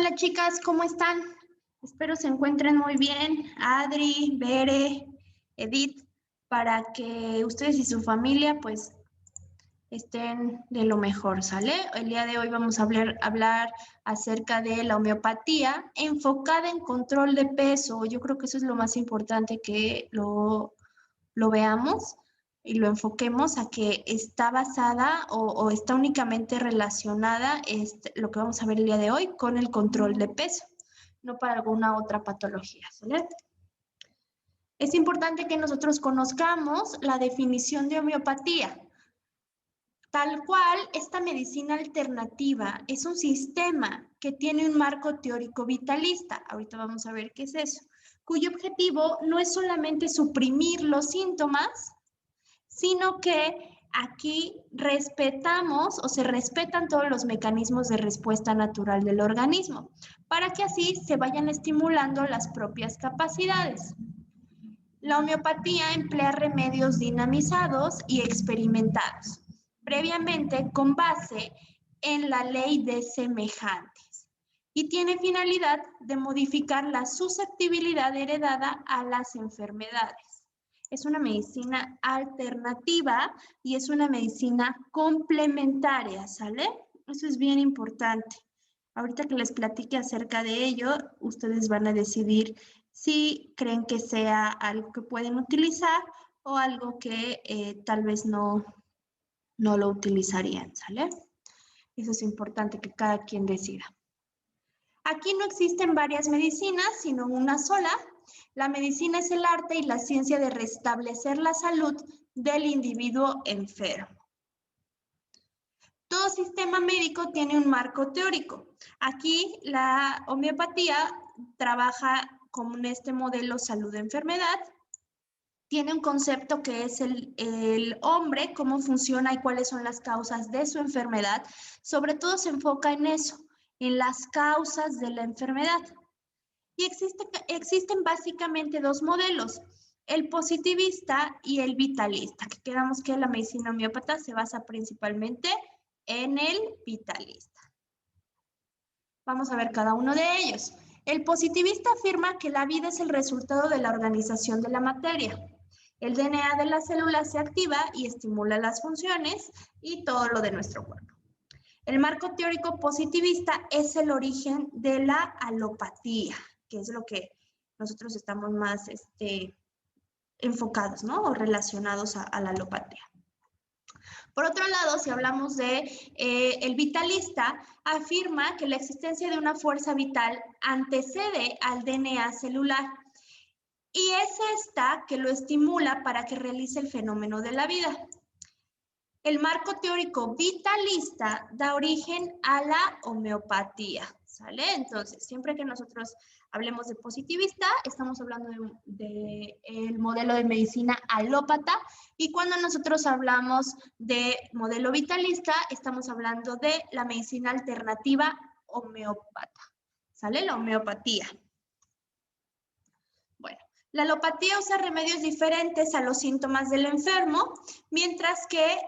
Hola chicas, ¿cómo están? Espero se encuentren muy bien. Adri, Bere, Edith, para que ustedes y su familia pues estén de lo mejor, ¿sale? El día de hoy vamos a hablar acerca de la homeopatía enfocada en control de peso. Yo creo que eso es lo más importante que lo veamos y lo enfoquemos a que está basada o está únicamente relacionada, lo que vamos a ver el día de hoy, con el control de peso, no para alguna otra patología, ¿sale? Es importante que nosotros conozcamos la definición de homeopatía. Tal cual, esta medicina alternativa es un sistema que tiene un marco teórico vitalista, ahorita vamos a ver qué es eso, cuyo objetivo no es solamente suprimir los síntomas, sino que aquí respetamos o se respetan todos los mecanismos de respuesta natural del organismo, para que así se vayan estimulando las propias capacidades. La homeopatía emplea remedios dinamizados y experimentados, previamente con base en la ley de semejantes, y tiene finalidad de modificar la susceptibilidad heredada a las enfermedades. Es una medicina alternativa y es una medicina complementaria, ¿sale? Eso es bien importante. Ahorita que les platique acerca de ello, ustedes van a decidir si creen que sea algo que pueden utilizar o algo que tal vez no lo utilizarían, ¿sale? Eso es importante que cada quien decida. Aquí no existen varias medicinas, sino una sola. La medicina es el arte y la ciencia de restablecer la salud del individuo enfermo. Todo sistema médico tiene un marco teórico. Aquí la homeopatía trabaja con este modelo salud-enfermedad. Tiene un concepto que es el hombre, cómo funciona y cuáles son las causas de su enfermedad. Sobre todo se enfoca en eso, en las causas de la enfermedad. Y existen básicamente dos modelos, el positivista y el vitalista, que quedamos que la medicina homeópata se basa principalmente en el vitalista. Vamos a ver cada uno de ellos. El positivista afirma que la vida es el resultado de la organización de la materia. El DNA de la célula se activa y estimula las funciones y todo lo de nuestro cuerpo. El marco teórico positivista es el origen de la alopatía, que es lo que nosotros estamos más enfocados, ¿no? O relacionados a la alopatía. Por otro lado, si hablamos de el vitalista, afirma que la existencia de una fuerza vital antecede al DNA celular y es esta que lo estimula para que realice el fenómeno de la vida. El marco teórico vitalista da origen a la homeopatía, ¿sale? Entonces, siempre que nosotros hablemos de positivista, estamos hablando de el modelo de medicina alópata, y cuando nosotros hablamos de modelo vitalista, estamos hablando de la medicina alternativa homeópata, ¿sale? La homeopatía. Bueno. La alopatía usa remedios diferentes a los síntomas del enfermo, mientras que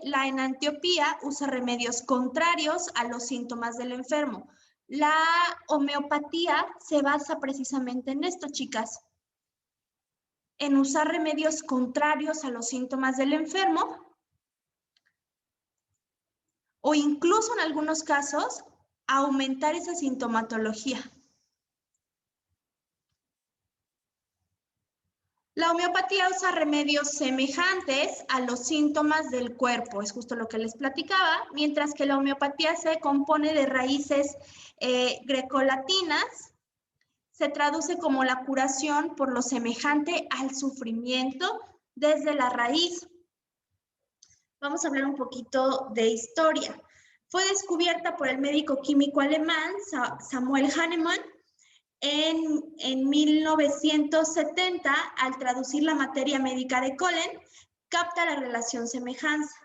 la enantiopía usa remedios contrarios a los síntomas del enfermo. La homeopatía se basa precisamente en esto, chicas, en usar remedios contrarios a los síntomas del enfermo o incluso en algunos casos aumentar esa sintomatología. La homeopatía usa remedios semejantes a los síntomas del cuerpo, es justo lo que les platicaba, mientras que la homeopatía se compone de raíces grecolatinas, se traduce como la curación por lo semejante al sufrimiento desde la raíz. Vamos a hablar un poquito de historia. Fue descubierta por el médico químico alemán Samuel Hahnemann en 1970, al traducir la materia médica de Kohlen, capta la relación semejanza.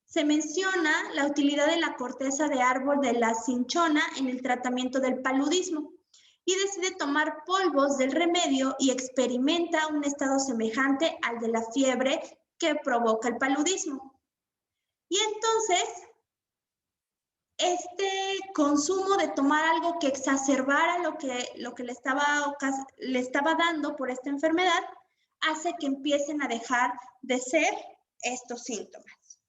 Se menciona la utilidad de la corteza de árbol de la cinchona en el tratamiento del paludismo y decide tomar polvos del remedio y experimenta un estado semejante al de la fiebre que provoca el paludismo. Y entonces este consumo de tomar algo que exacerbara lo que le estaba dando por esta enfermedad hace que empiecen a dejar de ser estos síntomas.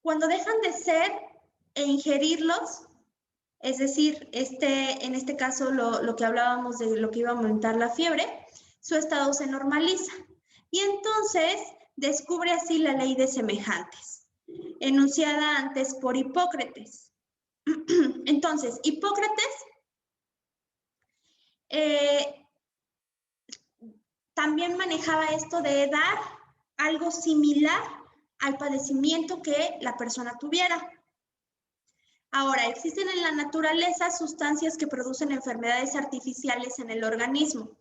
Cuando dejan de ser e ingerirlos, es decir, en este caso lo que hablábamos de lo que iba a aumentar la fiebre, su estado se normaliza. Y entonces descubre así la ley de semejantes, enunciada antes por Hipócrates. Entonces, Hipócrates también manejaba esto de dar algo similar al padecimiento que la persona tuviera. Ahora, existen en la naturaleza sustancias que producen enfermedades artificiales en el organismo.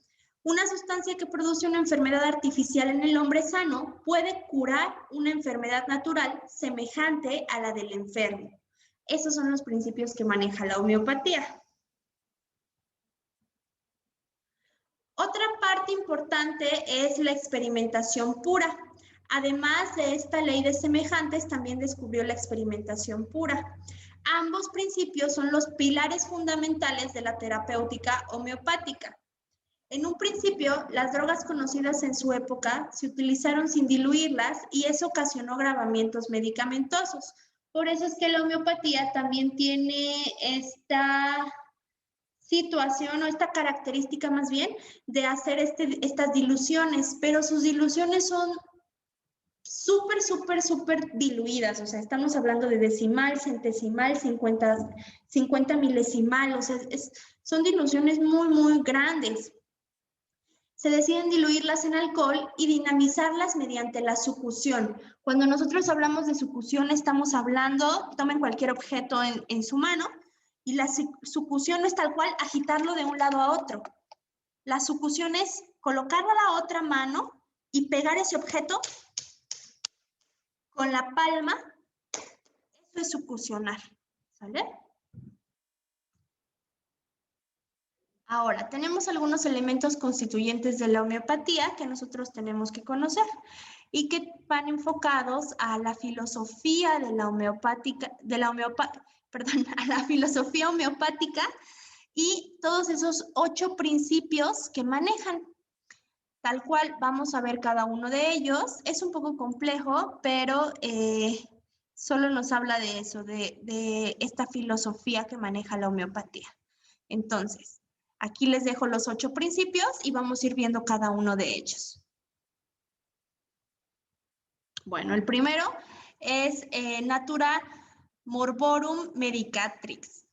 Una sustancia que produce una enfermedad artificial en el hombre sano puede curar una enfermedad natural semejante a la del enfermo. Esos son los principios que maneja la homeopatía. Otra parte importante es la experimentación pura. Además de esta ley de semejantes, también descubrió la experimentación pura. Ambos principios son los pilares fundamentales de la terapéutica homeopática. En un principio, las drogas conocidas en su época se utilizaron sin diluirlas y eso ocasionó agravamientos medicamentosos. Por eso es que la homeopatía también tiene esta situación o esta característica más bien de hacer estas diluciones, pero sus diluciones son súper diluidas, o sea, estamos hablando de decimal, centesimal, 50 milesimal, o sea, son diluciones muy grandes. Se deciden diluirlas en alcohol y dinamizarlas mediante la sucusión. Cuando nosotros hablamos de sucusión, estamos hablando, tomen cualquier objeto en su mano, y la sucusión no es tal cual agitarlo de un lado a otro. La sucusión es colocarlo a la otra mano y pegar ese objeto con la palma. Eso es sucusionar, ¿sale? Ahora, tenemos algunos elementos constituyentes de la homeopatía que nosotros tenemos que conocer y que van enfocados a la filosofía de la a la filosofía homeopática y todos esos 8 principios que manejan. Tal cual, vamos a ver cada uno de ellos. Es un poco complejo, pero solo nos habla de eso, de esta filosofía que maneja la homeopatía. Entonces, aquí les dejo los 8 principios y vamos a ir viendo cada uno de ellos. Bueno, el primero es Natura Morborum Medicatrix.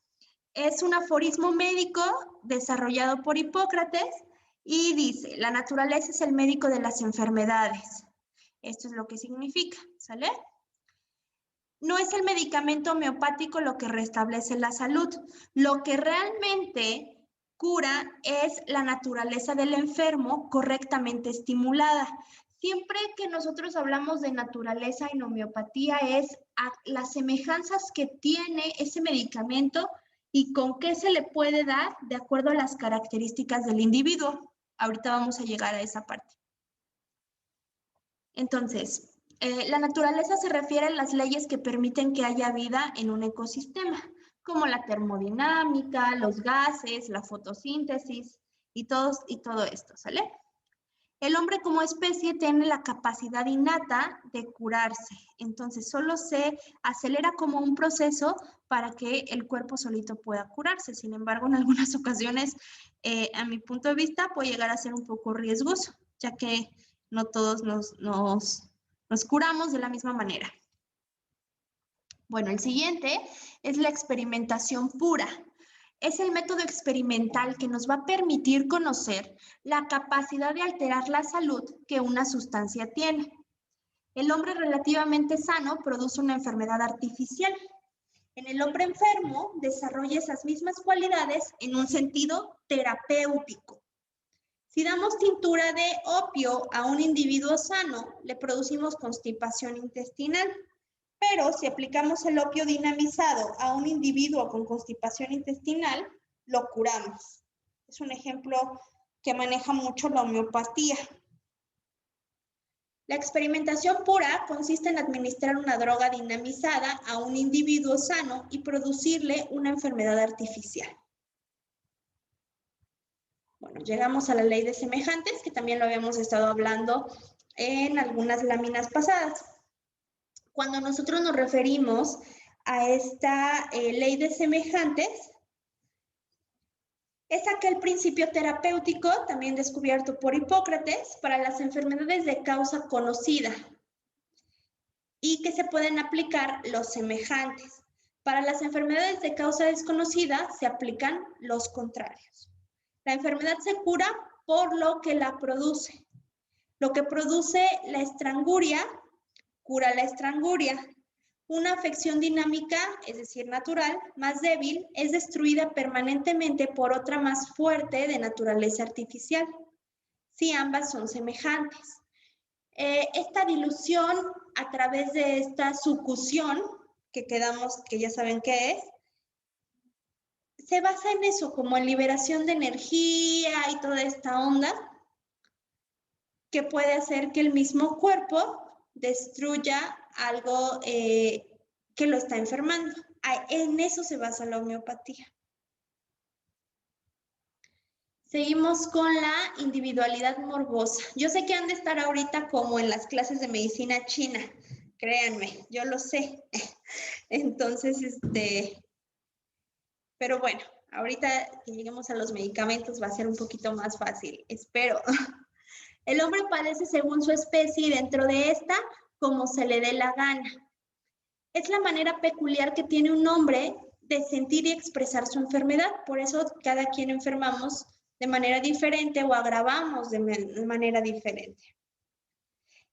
Es un aforismo médico desarrollado por Hipócrates y dice, la naturaleza es el médico de las enfermedades. Esto es lo que significa, ¿sale? No es el medicamento homeopático lo que restablece la salud. Lo que realmente cura es la naturaleza del enfermo correctamente estimulada. Siempre que nosotros hablamos de naturaleza en homeopatía es las semejanzas que tiene ese medicamento y con qué se le puede dar de acuerdo a las características del individuo. Ahorita vamos a llegar a esa parte. Entonces, la naturaleza se refiere a las leyes que permiten que haya vida en un ecosistema, como la termodinámica, los gases, la fotosíntesis y todo esto, ¿sale? El hombre como especie tiene la capacidad innata de curarse, entonces solo se acelera como un proceso para que el cuerpo solito pueda curarse. Sin embargo, en algunas ocasiones, a mi punto de vista, puede llegar a ser un poco riesgoso, ya que no todos nos curamos de la misma manera. Bueno, el siguiente es la experimentación pura. Es el método experimental que nos va a permitir conocer la capacidad de alterar la salud que una sustancia tiene. El hombre relativamente sano produce una enfermedad artificial. En el hombre enfermo desarrolla esas mismas cualidades en un sentido terapéutico. Si damos tintura de opio a un individuo sano, le producimos constipación intestinal. Pero si aplicamos el opio dinamizado a un individuo con constipación intestinal, lo curamos. Es un ejemplo que maneja mucho la homeopatía. La experimentación pura consiste en administrar una droga dinamizada a un individuo sano y producirle una enfermedad artificial. Bueno, llegamos a la ley de semejantes, que también lo habíamos estado hablando en algunas láminas pasadas. Cuando nosotros nos referimos a esta ley de semejantes, es aquel principio terapéutico, también descubierto por Hipócrates, para las enfermedades de causa conocida y que se pueden aplicar los semejantes. Para las enfermedades de causa desconocida se aplican los contrarios. La enfermedad se cura por lo que la produce. Lo que produce la estranguria, cura la estranguria. Una afección dinámica, es decir, natural, más débil, es destruida permanentemente por otra más fuerte de naturaleza artificial, si ambas son semejantes. Esta dilución a través de esta sucusión, que ya saben qué es, se basa en eso, como en liberación de energía y toda esta onda, que puede hacer que el mismo cuerpo destruya algo que lo está enfermando. En eso se basa la homeopatía. Seguimos con la individualidad morbosa. Yo sé que han de estar ahorita como en las clases de medicina china, créanme, yo lo sé. Entonces, pero bueno, ahorita que lleguemos a los medicamentos va a ser un poquito más fácil, espero. El hombre padece según su especie y dentro de esta, como se le dé la gana. Es la manera peculiar que tiene un hombre de sentir y expresar su enfermedad. Por eso cada quien enfermamos de manera diferente o agravamos de manera diferente.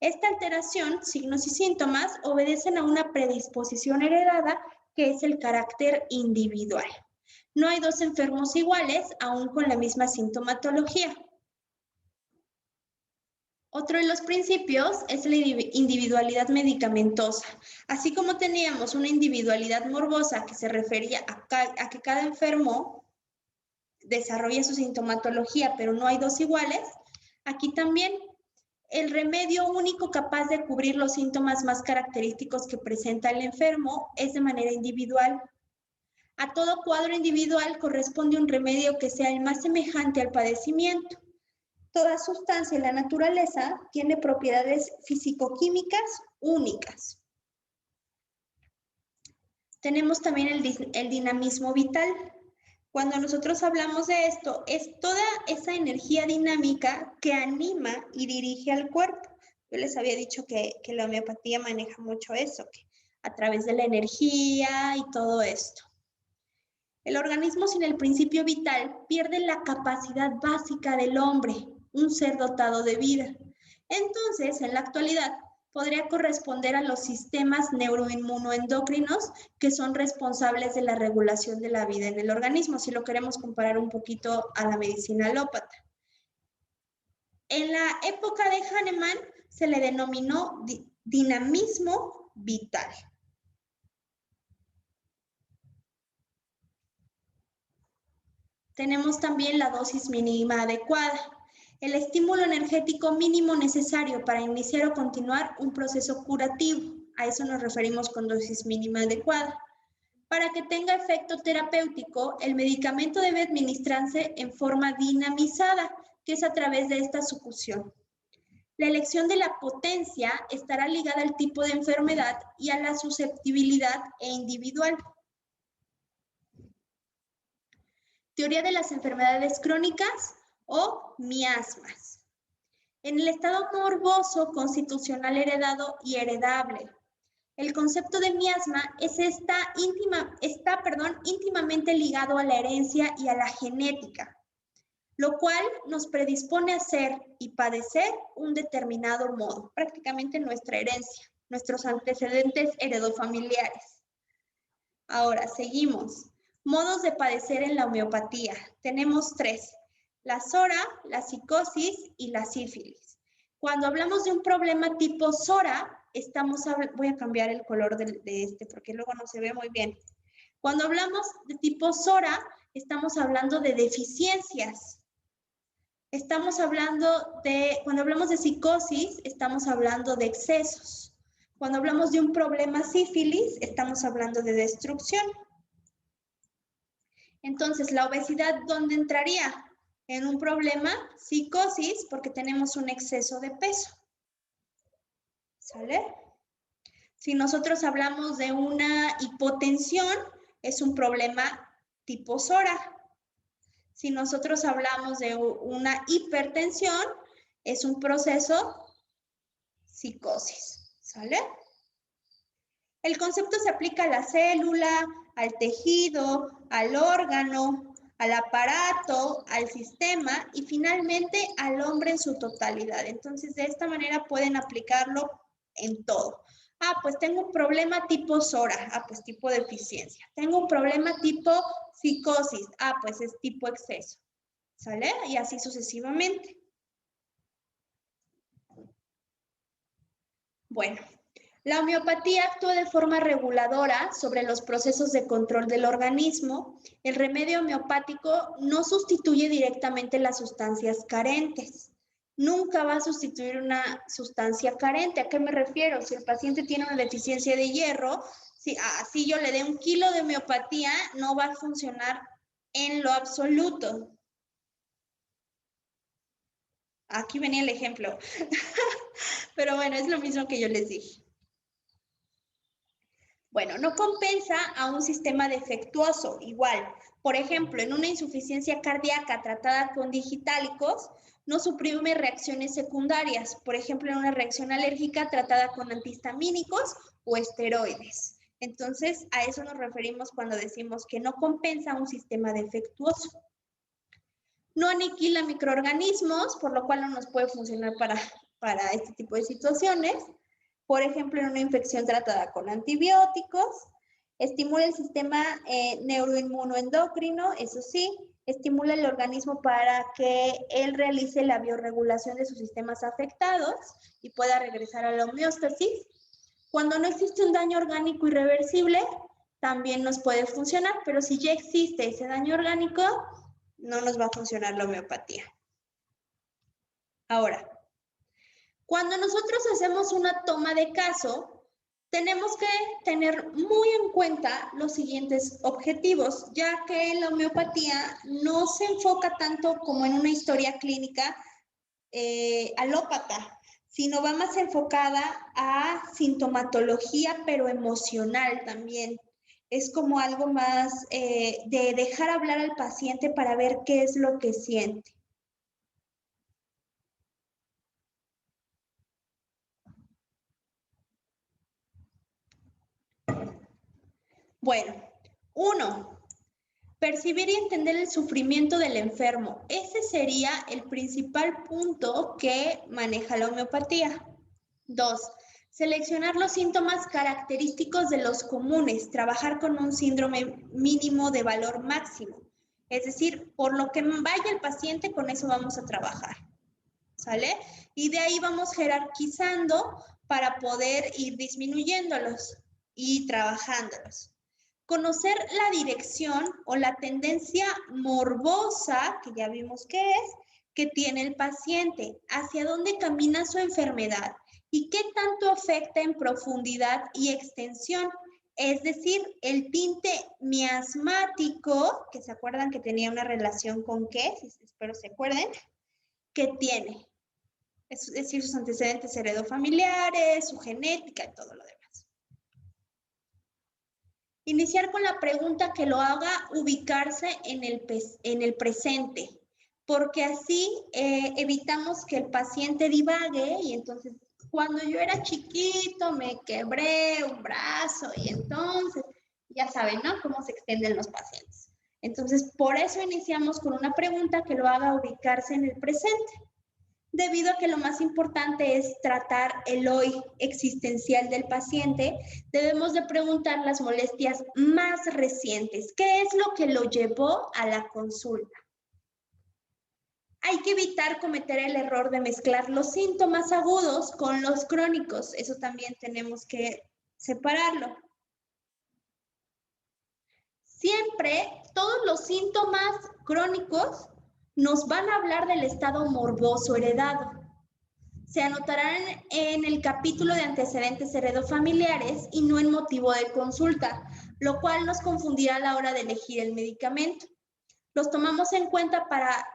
Esta alteración, signos y síntomas, obedecen a una predisposición heredada que es el carácter individual. No hay dos enfermos iguales, aún con la misma sintomatología. Otro de los principios es la individualidad medicamentosa. Así como teníamos una individualidad morbosa que se refería a que cada enfermo desarrolla su sintomatología, pero no hay dos iguales, aquí también el remedio único capaz de cubrir los síntomas más característicos que presenta el enfermo es de manera individual. A todo cuadro individual corresponde un remedio que sea el más semejante al padecimiento. Toda sustancia en la naturaleza tiene propiedades físico-químicas únicas. Tenemos también el dinamismo vital. Cuando nosotros hablamos de esto, es toda esa energía dinámica que anima y dirige al cuerpo. Yo les había dicho que la homeopatía maneja mucho eso, que a través de la energía y todo esto. El organismo sin el principio vital pierde la capacidad básica del hombre, un ser dotado de vida. Entonces, en la actualidad, podría corresponder a los sistemas neuroinmunoendocrinos que son responsables de la regulación de la vida en el organismo, si lo queremos comparar un poquito a la medicina alópata. En la época de Hahnemann se le denominó dinamismo vital. Tenemos también la dosis mínima adecuada, el estímulo energético mínimo necesario para iniciar o continuar un proceso curativo. A eso nos referimos con dosis mínima adecuada. Para que tenga efecto terapéutico, el medicamento debe administrarse en forma dinamizada, que es a través de esta sucusión. La elección de la potencia estará ligada al tipo de enfermedad y a la susceptibilidad individual. Teoría de las enfermedades crónicas o miasmas. En el estado morboso, constitucional heredado y heredable, el concepto de miasma está íntimamente ligado a la herencia y a la genética, lo cual nos predispone a ser y padecer un determinado modo, prácticamente nuestra herencia, nuestros antecedentes heredofamiliares. Ahora, seguimos. Modos de padecer en la homeopatía. Tenemos 3. La SORA, la psicosis y la sífilis. Cuando hablamos de un problema tipo SORA, voy a cambiar el color de este porque luego no se ve muy bien. Cuando hablamos de tipo SORA, estamos hablando de deficiencias. Estamos hablando de, cuando hablamos de psicosis, estamos hablando de excesos. Cuando hablamos de un problema sífilis, estamos hablando de destrucción. Entonces, la obesidad, ¿dónde entraría? En un problema psicosis, porque tenemos un exceso de peso. ¿Sale? Si nosotros hablamos de una hipotensión, es un problema tipo SORA. Si nosotros hablamos de una hipertensión, es un proceso psicosis, ¿sale? El concepto se aplica a la célula, al tejido, al órgano, al aparato, al sistema y finalmente al hombre en su totalidad. Entonces, de esta manera pueden aplicarlo en todo. Ah, pues tengo un problema tipo SORA, ah, pues tipo deficiencia. Tengo un problema tipo psicosis, ah, pues es tipo exceso. ¿Sale? Y así sucesivamente. Bueno, la homeopatía actúa de forma reguladora sobre los procesos de control del organismo. El remedio homeopático no sustituye directamente las sustancias carentes. Nunca va a sustituir una sustancia carente. ¿A qué me refiero? Si el paciente tiene una deficiencia de hierro, si yo le dé 1 kilo de homeopatía, no va a funcionar en lo absoluto. Aquí venía el ejemplo. Pero bueno, es lo mismo que yo les dije. Bueno, no compensa a un sistema defectuoso, igual. Por ejemplo, en una insuficiencia cardíaca tratada con digitálicos, no suprime reacciones secundarias. Por ejemplo, en una reacción alérgica tratada con antihistamínicos o esteroides. Entonces, a eso nos referimos cuando decimos que no compensa un sistema defectuoso. No aniquila microorganismos, por lo cual no nos puede funcionar para este tipo de situaciones. Por ejemplo, en una infección tratada con antibióticos. Estimula el sistema neuroinmunoendocrino, eso sí. Estimula el organismo para que él realice la biorregulación de sus sistemas afectados y pueda regresar a la homeostasis. Cuando no existe un daño orgánico irreversible, también nos puede funcionar, pero si ya existe ese daño orgánico, no nos va a funcionar la homeopatía. Ahora, cuando nosotros hacemos una toma de caso, tenemos que tener muy en cuenta los siguientes objetivos, ya que la homeopatía no se enfoca tanto como en una historia clínica alópata, sino va más enfocada a sintomatología, pero emocional también. Es como algo más de dejar hablar al paciente para ver qué es lo que siente. Bueno, 1. Percibir y entender el sufrimiento del enfermo. Ese sería el principal punto que maneja la homeopatía. 2. Seleccionar los síntomas característicos de los comunes. Trabajar con un síndrome mínimo de valor máximo. Es decir, por lo que vaya el paciente, con eso vamos a trabajar. ¿Sale? Y de ahí vamos jerarquizando para poder ir disminuyéndolos y trabajándolos. Conocer la dirección o la tendencia morbosa, que ya vimos que es, que tiene el paciente, hacia dónde camina su enfermedad y qué tanto afecta en profundidad y extensión. Es decir, el tinte miasmático, que se acuerdan que tenía una relación con qué, espero se acuerden, que tiene. Es decir, sus antecedentes heredofamiliares, su genética y todo lo demás. Iniciar con la pregunta que lo haga ubicarse en el presente, porque así evitamos que el paciente divague y entonces cuando yo era chiquito me quebré un brazo y entonces ya saben, ¿no? Cómo se extienden los pacientes. Entonces, por eso iniciamos con una pregunta que lo haga ubicarse en el presente. Debido a que lo más importante es tratar el hoy existencial del paciente, debemos de preguntar las molestias más recientes. ¿Qué es lo que lo llevó a la consulta? Hay que evitar cometer el error de mezclar los síntomas agudos con los crónicos. Eso también tenemos que separarlo. Siempre todos los síntomas crónicos nos van a hablar del estado morboso heredado. Se anotarán en el capítulo de antecedentes heredofamiliares y no en motivo de consulta, lo cual nos confundirá a la hora de elegir el medicamento. Los tomamos en cuenta para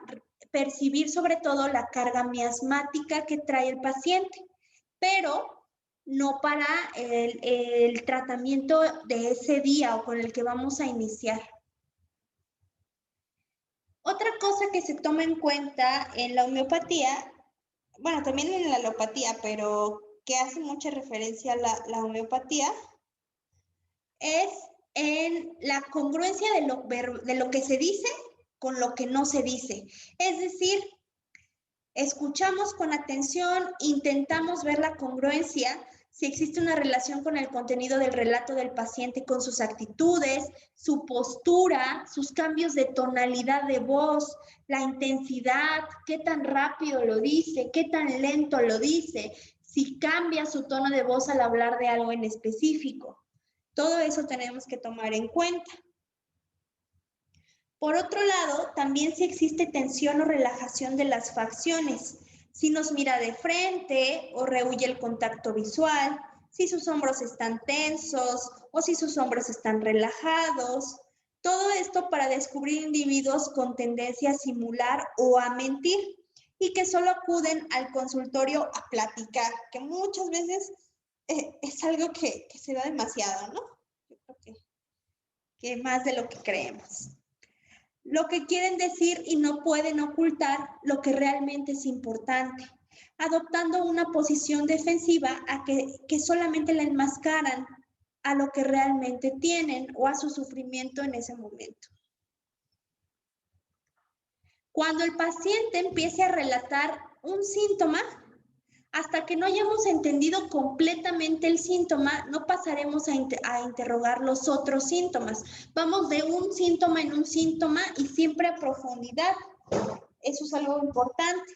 percibir sobre todo la carga miasmática que trae el paciente, pero no para el tratamiento de ese día o con el que vamos a iniciar. Otra cosa que se toma en cuenta en la homeopatía, bueno, también en la alopatía, pero que hace mucha referencia a la homeopatía, es en la congruencia de lo que se dice con lo que no se dice. Es decir, escuchamos con atención, intentamos ver la congruencia, si existe una relación con el contenido del relato del paciente, con sus actitudes, su postura, sus cambios de tonalidad de voz, la intensidad, qué tan rápido lo dice, qué tan lento lo dice, si cambia su tono de voz al hablar de algo en específico. Todo eso tenemos que tomar en cuenta. Por otro lado, también si existe tensión o relajación de las facciones, si nos mira de frente o rehúye el contacto visual, si sus hombros están tensos o si sus hombros están relajados. Todo esto para descubrir individuos con tendencia a simular o a mentir y que solo acuden al consultorio a platicar, que muchas veces es algo que se da demasiado, ¿no? Yo creo que más de lo que creemos. Lo que quieren decir y no pueden ocultar lo que realmente es importante, adoptando una posición defensiva a que solamente la enmascaran a lo que realmente tienen o a su sufrimiento en ese momento. Cuando el paciente empiece a relatar un síntoma, hasta que no hayamos entendido completamente el síntoma, no pasaremos a interrogar los otros síntomas. Vamos de un síntoma en un síntoma y siempre a profundidad. Eso es algo importante.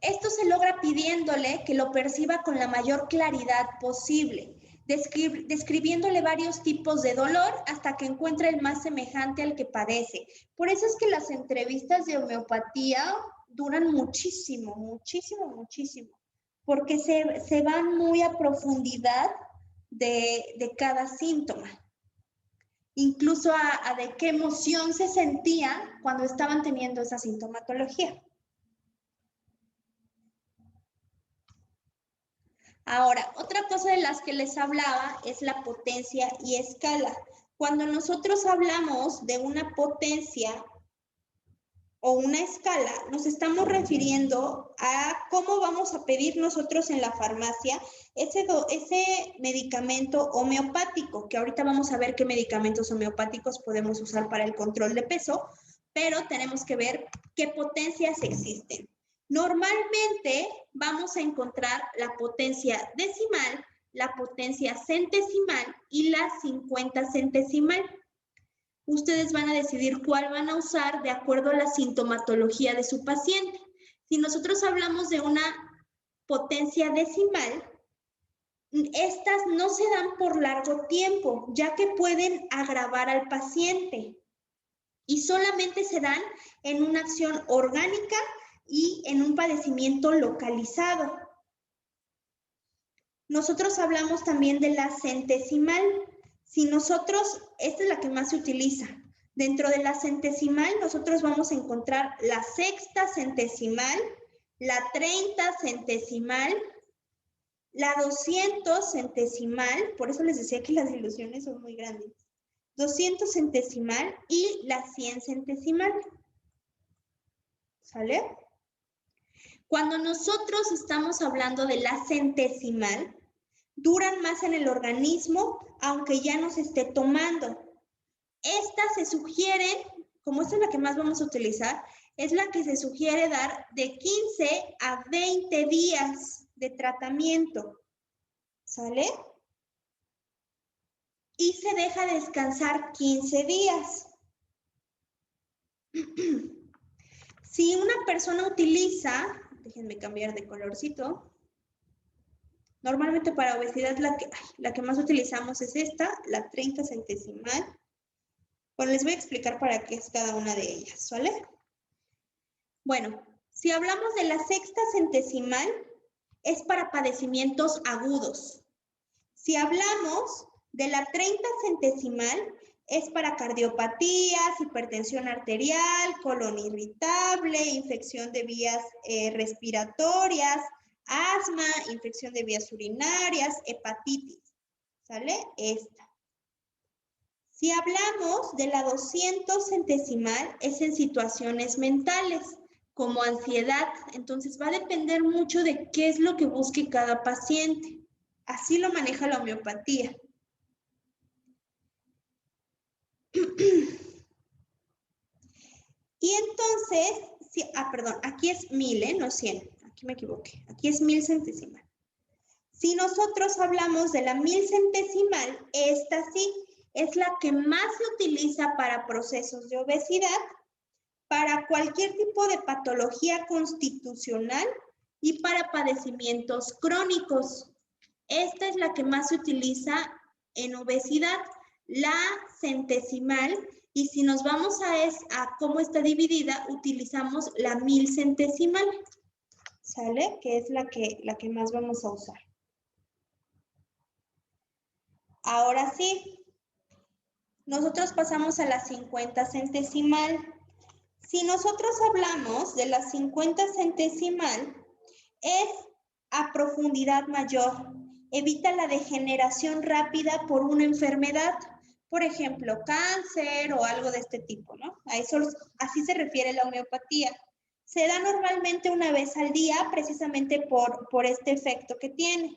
Esto se logra pidiéndole que lo perciba con la mayor claridad posible, describiéndole varios tipos de dolor hasta que encuentre el más semejante al que padece. Por eso es que las entrevistas de homeopatía duran muchísimo, muchísimo, muchísimo, porque se van muy a profundidad de cada síntoma. Incluso a de qué emoción se sentía cuando estaban teniendo esa sintomatología. Ahora, otra cosa de las que les hablaba es la potencia y escala. Cuando nosotros hablamos de una potencia o una escala, nos estamos refiriendo a cómo vamos a pedir nosotros en la farmacia ese medicamento homeopático, que ahorita vamos a ver qué medicamentos homeopáticos podemos usar para el control de peso, pero tenemos que ver qué potencias existen. Normalmente vamos a encontrar la potencia decimal, la potencia centesimal y la 50 centesimal. Ustedes van a decidir cuál van a usar de acuerdo a la sintomatología de su paciente. Si nosotros hablamos de una potencia decimal, estas no se dan por largo tiempo, ya que pueden agravar al paciente y solamente se dan en una acción orgánica y en un padecimiento localizado. Nosotros hablamos también de la centesimal. Si nosotros, esta es la que más se utiliza. Dentro de la centesimal, nosotros vamos a encontrar la sexta centesimal, la 30 centesimal, la 200 centesimal, por eso les decía que las diluciones son muy grandes, 200 centesimal y la 100 centesimal. ¿Sale? Cuando nosotros estamos hablando de la centesimal, duran más en el organismo, aunque ya no se esté tomando. Estas se sugieren, como esta es la que más vamos a utilizar, es la que se sugiere dar de 15 a 20 días de tratamiento. ¿Sale? Y se deja descansar 15 días. Si una persona utiliza, déjenme cambiar de colorcito, normalmente para obesidad la que más utilizamos es esta, la 30 centesimal. Bueno, les voy a explicar para qué es cada una de ellas, ¿vale? Bueno, si hablamos de la sexta centesimal, es para padecimientos agudos. Si hablamos de la 30 centesimal, es para cardiopatías, hipertensión arterial, colon irritable, infección de vías respiratorias, asma, infección de vías urinarias, hepatitis. ¿Sale? Esta. Si hablamos de la 200 centesimal, es en situaciones mentales, como ansiedad. Entonces va a depender mucho de qué es lo que busque cada paciente. Así lo maneja la homeopatía. Y entonces, perdón, aquí es 1000, no 100, aquí me equivoqué, aquí es 1000 centesimal. Si nosotros hablamos de la 1000 centesimal, esta sí es la que más se utiliza para procesos de obesidad, para cualquier tipo de patología constitucional y para padecimientos crónicos. Esta es la que más se utiliza en obesidad, la centesimal. Y si nos vamos a cómo está dividida, utilizamos la 1000 centesimal, ¿sale? Que es la que más vamos a usar. Ahora sí, nosotros pasamos a la 50 centesimal. Si nosotros hablamos de la 50 centesimal, es a profundidad mayor. Evita la degeneración rápida por una enfermedad, por ejemplo, cáncer o algo de este tipo, ¿no? Así se refiere la homeopatía. Se da normalmente una vez al día, precisamente por este efecto que tiene.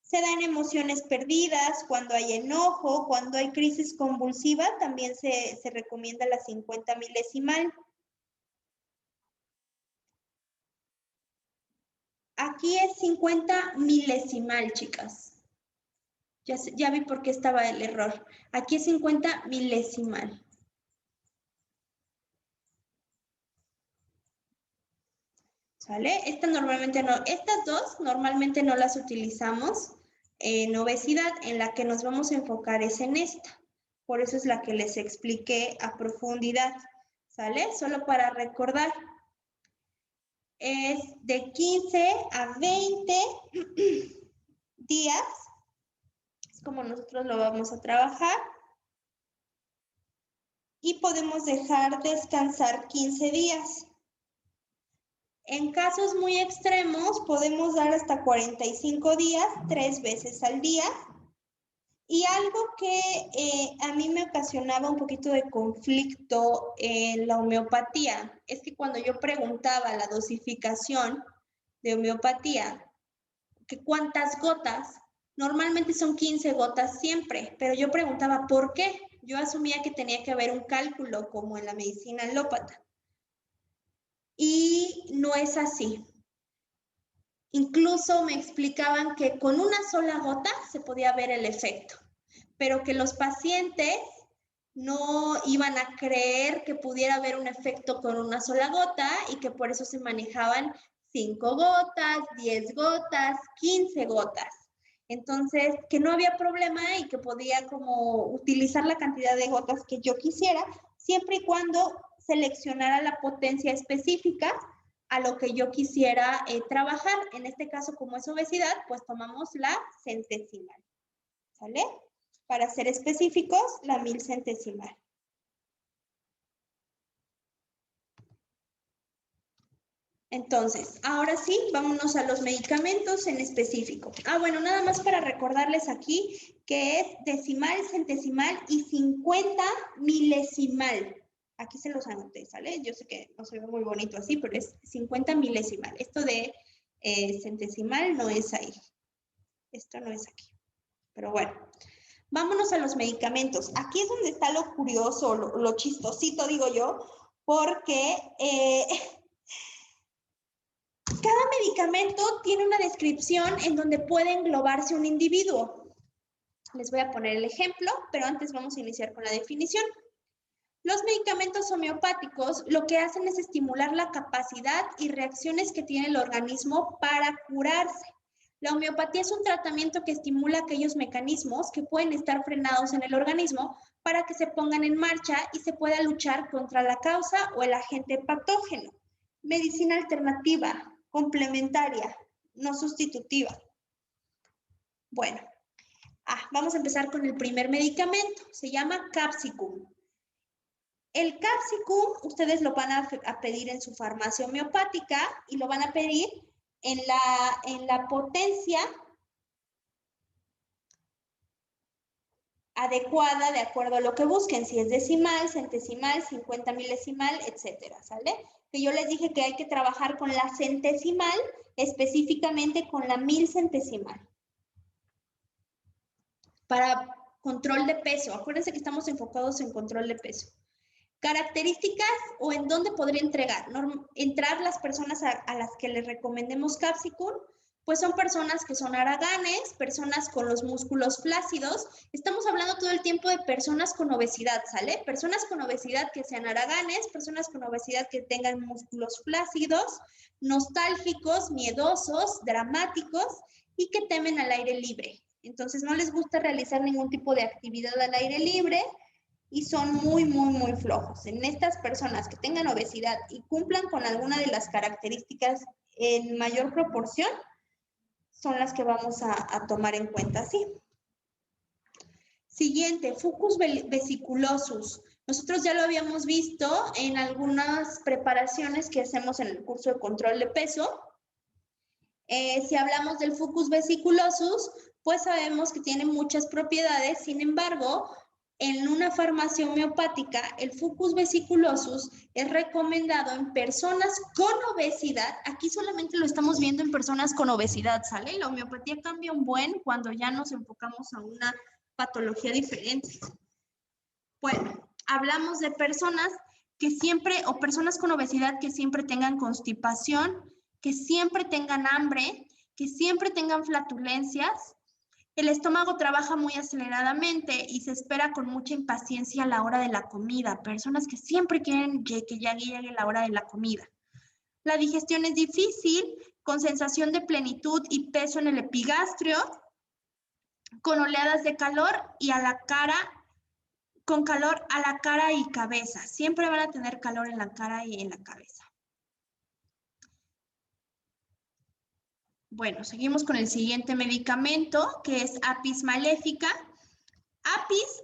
Se da en emociones perdidas, cuando hay enojo, cuando hay crisis convulsiva, también se recomienda la 50 milesimal. Aquí es 50 milesimal, chicas. Ya vi por qué estaba el error. Aquí es 50 milesimal. ¿Sale? Estas dos normalmente no las utilizamos en obesidad. En la que nos vamos a enfocar es en esta. Por eso es la que les expliqué a profundidad. ¿Sale? Solo para recordar. Es de 15 a 20 días. Es como nosotros lo vamos a trabajar. Y podemos dejar descansar 15 días. En casos muy extremos, podemos dar hasta 45 días, 3 veces al día. Y algo que a mí me ocasionaba un poquito de conflicto en la homeopatía es que cuando yo preguntaba la dosificación de homeopatía, que cuántas gotas, normalmente son 15 gotas siempre, pero yo preguntaba ¿por qué? Yo asumía que tenía que haber un cálculo como en la medicina alópata. Y no es así. Incluso me explicaban que con una sola gota se podía ver el efecto, pero que los pacientes no iban a creer que pudiera haber un efecto con una sola gota y que por eso se manejaban 5 gotas, 10 gotas, 15 gotas. Entonces, que no había problema y que podía como utilizar la cantidad de gotas que yo quisiera, siempre y cuando seleccionara la potencia específica a lo que yo quisiera trabajar. En este caso, como es obesidad, pues tomamos la centesimal, ¿sale? Para ser específicos, la 1000 centesimal. Entonces, ahora sí, vámonos a los medicamentos en específico. Bueno, nada más para recordarles aquí que es decimal, centesimal y 50 milesimal. Aquí se los anoté, ¿sale? Yo sé que no se ve muy bonito así, pero es 50 milesimal. Esto de centesimal no es ahí. Esto no es aquí. Pero bueno, vámonos a los medicamentos. Aquí es donde está lo curioso, lo chistosito, digo yo, porque cada medicamento tiene una descripción en donde puede englobarse un individuo. Les voy a poner el ejemplo, pero antes vamos a iniciar con la definición. Los medicamentos homeopáticos lo que hacen es estimular la capacidad y reacciones que tiene el organismo para curarse. La homeopatía es un tratamiento que estimula aquellos mecanismos que pueden estar frenados en el organismo para que se pongan en marcha y se pueda luchar contra la causa o el agente patógeno. Medicina alternativa, complementaria, no sustitutiva. Bueno, vamos a empezar con el primer medicamento. Se llama Capsicum. El Capsicum ustedes lo van a pedir en su farmacia homeopática y lo van a pedir en la potencia adecuada de acuerdo a lo que busquen, si es decimal, centesimal, 50 milesimal, etcétera, ¿sale? Que yo les dije que hay que trabajar con la centesimal, específicamente con la 1000 centesimal. Para control de peso, acuérdense que estamos enfocados en control de peso. Características o en dónde podría entrar las personas a las que les recomendemos Capsicum, pues son personas que son haraganes, personas con los músculos flácidos. Estamos hablando todo el tiempo de personas con obesidad, ¿sale? Personas con obesidad que sean haraganes, personas con obesidad que tengan músculos flácidos, nostálgicos, miedosos, dramáticos y que temen al aire libre. Entonces no les gusta realizar ningún tipo de actividad al aire libre y son muy, muy, muy flojos. En estas personas que tengan obesidad y cumplan con alguna de las características en mayor proporción, son las que vamos a tomar en cuenta, ¿sí? Siguiente, Fucus vesiculosus. Nosotros ya lo habíamos visto en algunas preparaciones que hacemos en el curso de control de peso. Si hablamos del Fucus vesiculosus, pues sabemos que tiene muchas propiedades, sin embargo, en una farmacia homeopática, el Fucus vesiculosus es recomendado en personas con obesidad. Aquí solamente lo estamos viendo en personas con obesidad, ¿sale? La homeopatía cambia un buen cuando ya nos enfocamos a una patología diferente. Bueno, hablamos de personas que siempre, o personas con obesidad que siempre tengan constipación, que siempre tengan hambre, que siempre tengan flatulencias. El estómago trabaja muy aceleradamente y se espera con mucha impaciencia a la hora de la comida. Personas que siempre quieren que ya llegue la hora de la comida. La digestión es difícil, con sensación de plenitud y peso en el epigastrio, con oleadas de calor y a la cara, con calor a la cara y cabeza. Siempre van a tener calor en la cara y en la cabeza. Bueno, seguimos con el siguiente medicamento, que es Apis maléfica. Apis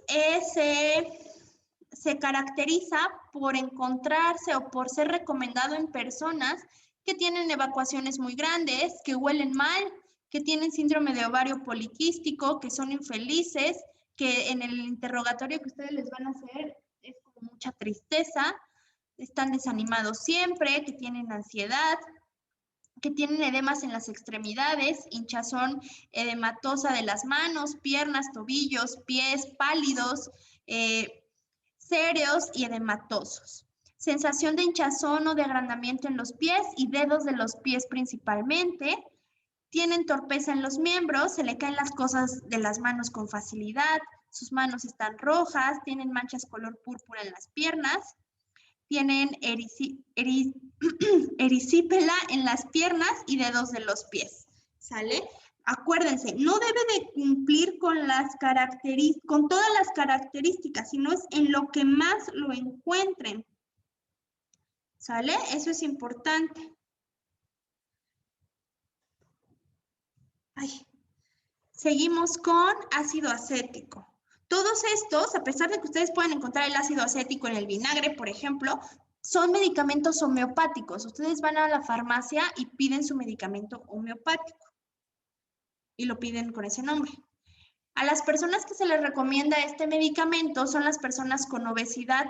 se caracteriza por encontrarse o por ser recomendado en personas que tienen evacuaciones muy grandes, que huelen mal, que tienen síndrome de ovario poliquístico, que son infelices, que en el interrogatorio que ustedes les van a hacer es como mucha tristeza, están desanimados siempre, que tienen ansiedad, que tienen edemas en las extremidades, hinchazón edematosa de las manos, piernas, tobillos, pies pálidos, serios y edematosos. Sensación de hinchazón o de agrandamiento en los pies y dedos de los pies principalmente. Tienen torpeza en los miembros, se le caen las cosas de las manos con facilidad, sus manos están rojas, tienen manchas color púrpura en las piernas, tienen erisipela en las piernas y dedos de los pies, ¿sale? Acuérdense, no debe de cumplir con con todas las características, sino es en lo que más lo encuentren, ¿sale? Eso es importante. Seguimos con ácido acético. Todos estos, a pesar de que ustedes pueden encontrar el ácido acético en el vinagre, por ejemplo, son medicamentos homeopáticos. Ustedes van a la farmacia y piden su medicamento homeopático y lo piden con ese nombre. A las personas que se les recomienda este medicamento son las personas con obesidad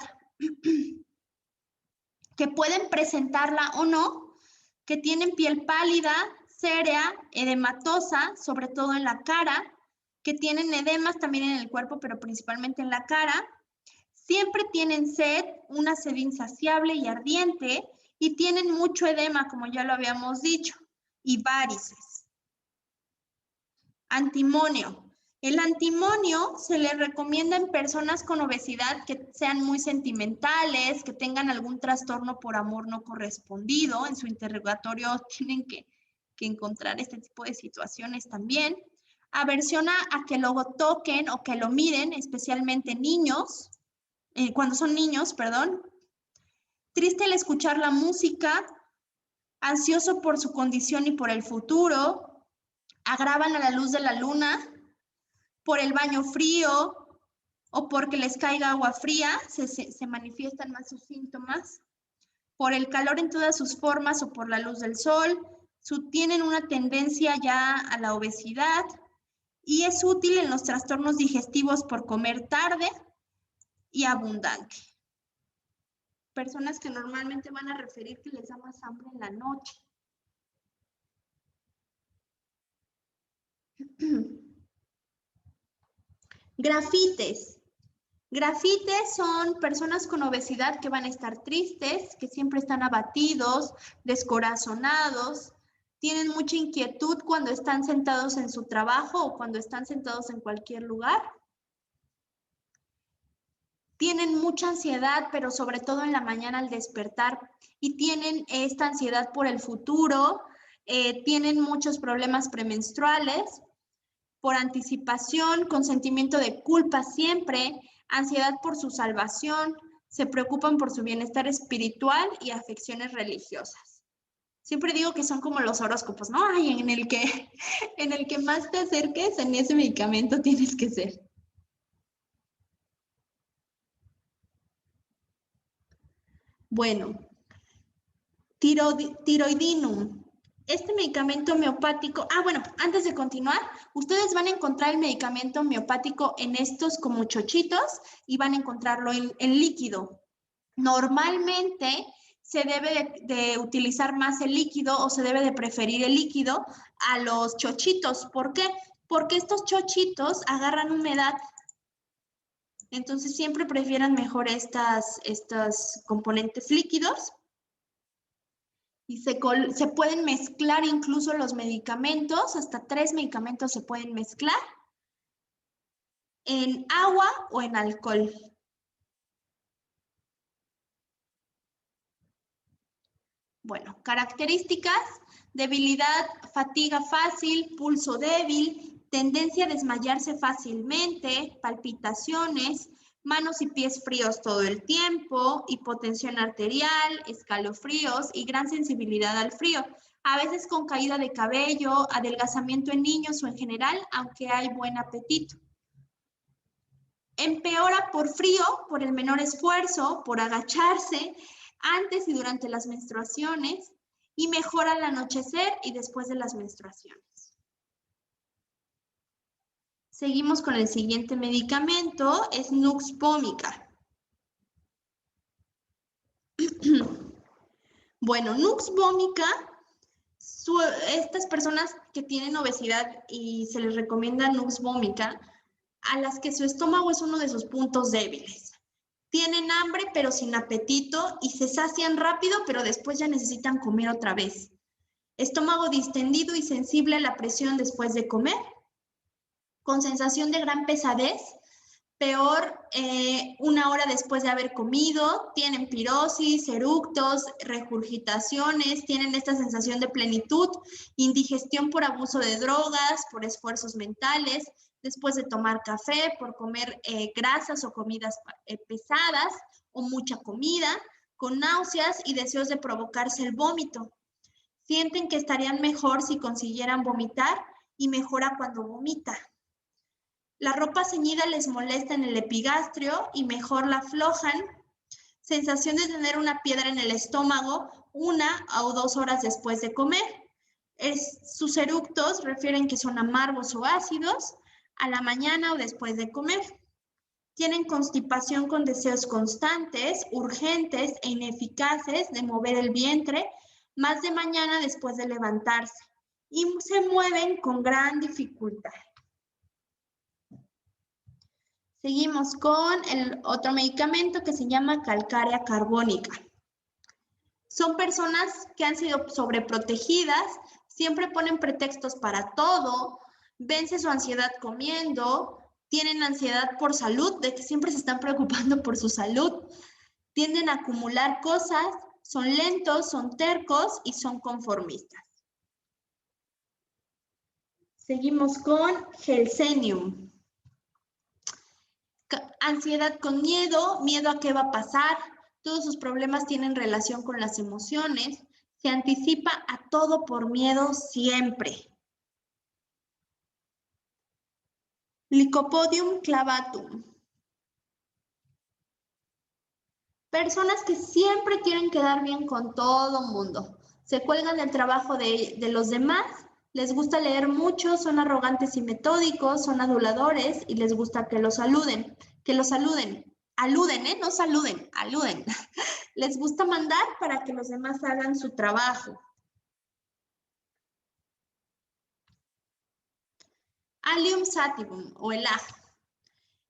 que pueden presentarla o no, que tienen piel pálida, sérea, edematosa, sobre todo en la cara, que tienen edemas también en el cuerpo, pero principalmente en la cara. Siempre tienen sed, una sed insaciable y ardiente, y tienen mucho edema, como ya lo habíamos dicho, y varices. Antimonio. El antimonio se le recomienda en personas con obesidad que sean muy sentimentales, que tengan algún trastorno por amor no correspondido. En su interrogatorio tienen que que encontrar este tipo de situaciones también. Aversión a que lo toquen o que lo miren, especialmente niños, cuando son niños, perdón. Triste al escuchar la música, ansioso por su condición y por el futuro, agravan a la luz de la luna, por el baño frío o porque les caiga agua fría, se manifiestan más sus síntomas, por el calor en todas sus formas o por la luz del sol, tienen una tendencia ya a la obesidad y es útil en los trastornos digestivos por comer tarde y abundante. Personas que normalmente van a referir que les da más hambre en la noche. Grafites. Grafites son personas con obesidad que van a estar tristes, que siempre están abatidos, descorazonados, tienen mucha inquietud cuando están sentados en su trabajo o cuando están sentados en cualquier lugar. Tienen mucha ansiedad, pero sobre todo en la mañana al despertar, y tienen esta ansiedad por el futuro, tienen muchos problemas premenstruales, por anticipación, con sentimiento de culpa siempre, ansiedad por su salvación, se preocupan por su bienestar espiritual y afecciones religiosas. Siempre digo que son como los horóscopos, ¿no? Ay, en el que más te acerques, en ese medicamento tienes que ser. Bueno, tiroidinum. Este medicamento homeopático, bueno, antes de continuar, ustedes van a encontrar el medicamento homeopático en estos como chochitos y van a encontrarlo en líquido. Normalmente se debe de utilizar más el líquido o se debe de preferir el líquido a los chochitos. ¿Por qué? Porque estos chochitos agarran humedad. Entonces siempre prefieren mejor estos componentes líquidos. Y se pueden mezclar incluso los medicamentos, hasta 3 medicamentos se pueden mezclar en agua o en alcohol. Bueno, características: debilidad, fatiga fácil, pulso débil, tendencia a desmayarse fácilmente, palpitaciones, manos y pies fríos todo el tiempo, hipotensión arterial, escalofríos y gran sensibilidad al frío. A veces con caída de cabello, adelgazamiento en niños o en general, aunque hay buen apetito. Empeora por frío, por el menor esfuerzo, por agacharse, antes y durante las menstruaciones, y mejora al anochecer y después de las menstruaciones. Seguimos con el siguiente medicamento, es Nux Vomica. Bueno, Nux Vomica, estas personas que tienen obesidad y se les recomienda Nux Vomica, a las que su estómago es uno de sus puntos débiles. Tienen hambre pero sin apetito y se sacian rápido, pero después ya necesitan comer otra vez. Estómago distendido y sensible a la presión después de comer, con sensación de gran pesadez, peor 1 hora después de haber comido, tienen pirosis, eructos, regurgitaciones, tienen esta sensación de plenitud, indigestión por abuso de drogas, por esfuerzos mentales, después de tomar café, por comer grasas o comidas pesadas o mucha comida, con náuseas y deseos de provocarse el vómito. Sienten que estarían mejor si consiguieran vomitar y mejora cuando vomita. La ropa ceñida les molesta en el epigastrio y mejor la aflojan. Sensación de tener una piedra en el estómago 1 o 2 horas después de comer. Sus eructos refieren que son amargos o ácidos a la mañana o después de comer. Tienen constipación con deseos constantes, urgentes e ineficaces de mover el vientre, más de mañana después de levantarse, y se mueven con gran dificultad. Seguimos con el otro medicamento que se llama calcárea carbónica. Son personas que han sido sobreprotegidas, siempre ponen pretextos para todo, vence su ansiedad comiendo, tienen ansiedad por salud, de que siempre se están preocupando por su salud, tienden a acumular cosas, son lentos, son tercos y son conformistas. Seguimos con Gelsenium. Ansiedad con miedo, miedo a qué va a pasar. Todos sus problemas tienen relación con las emociones. Se anticipa a todo por miedo siempre. Lycopodium clavatum. Personas que siempre quieren quedar bien con todo el mundo. Se cuelgan del trabajo de los demás, les gusta leer mucho, son arrogantes y metódicos, son aduladores y les gusta que los saluden. Aluden, no saluden, aluden. Les gusta mandar para que los demás hagan su trabajo. Allium sativum o el ajo.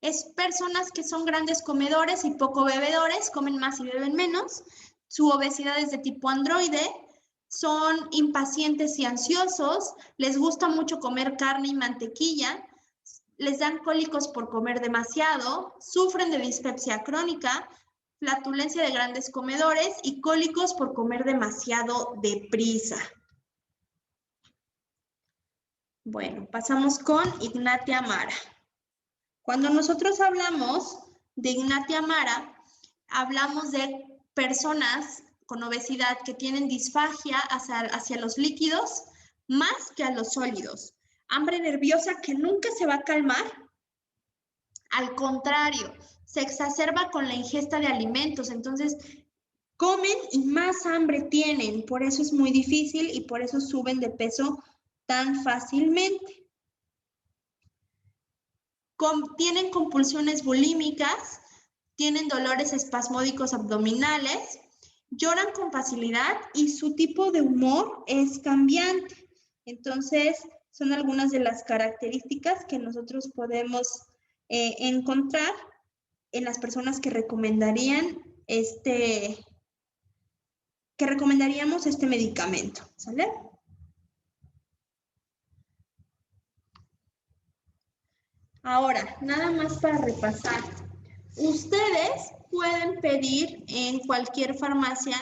Es personas que son grandes comedores y poco bebedores, comen más y beben menos. Su obesidad es de tipo androide. Son impacientes y ansiosos. Les gusta mucho comer carne y mantequilla. Les dan cólicos por comer demasiado. Sufren de dispepsia crónica, flatulencia de grandes comedores y cólicos por comer demasiado deprisa. Bueno, pasamos con Ignatia Mara. Cuando nosotros hablamos de Ignatia Mara, hablamos de personas con obesidad que tienen disfagia hacia los líquidos más que a los sólidos. Hambre nerviosa que nunca se va a calmar. Al contrario, se exacerba con la ingesta de alimentos. Entonces, comen y más hambre tienen. Por eso es muy difícil y por eso suben de peso tan fácilmente. Tienen compulsiones bulímicas, tienen dolores espasmódicos abdominales, lloran con facilidad y su tipo de humor es cambiante. Entonces, son algunas de las características que nosotros podemos encontrar en las personas que recomendaríamos este medicamento, ¿sale? Ahora, nada más para repasar. Ustedes pueden pedir en cualquier farmacia,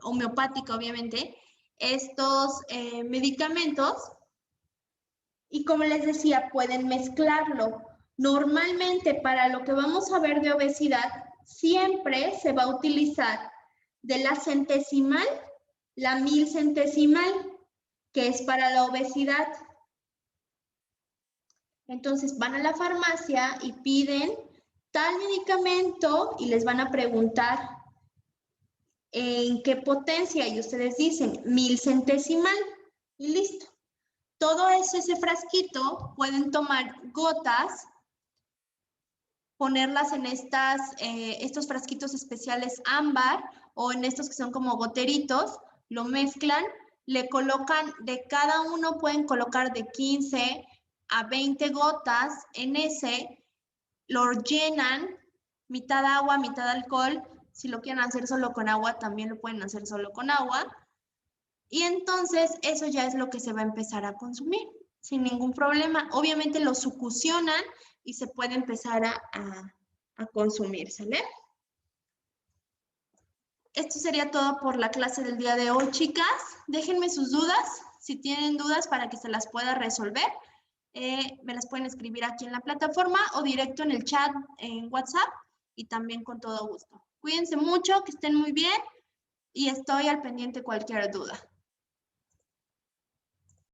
homeopática obviamente, estos medicamentos y como les decía, pueden mezclarlo. Normalmente para lo que vamos a ver de obesidad, siempre se va a utilizar de la centesimal, la 1000 centesimal, que es para la obesidad. Entonces van a la farmacia y piden tal medicamento y les van a preguntar en qué potencia y ustedes dicen 1000 centesimal y listo. Todo eso, ese frasquito, pueden tomar gotas, ponerlas en estos frasquitos especiales ámbar o en estos que son como goteritos, lo mezclan, le colocan de cada uno, pueden colocar de 15 a 20 gotas en ese, lo llenan, mitad agua, mitad alcohol. Si lo quieren hacer solo con agua, también lo pueden hacer solo con agua. Y entonces eso ya es lo que se va a empezar a consumir sin ningún problema. Obviamente lo succionan y se puede empezar a consumir, ¿sale? Esto sería todo por la clase del día de hoy, chicas. Déjenme sus dudas, si tienen dudas para que se las pueda resolver. Me las pueden escribir aquí en la plataforma o directo en el chat en WhatsApp y también con todo gusto. Cuídense mucho, que estén muy bien y estoy al pendiente de cualquier duda.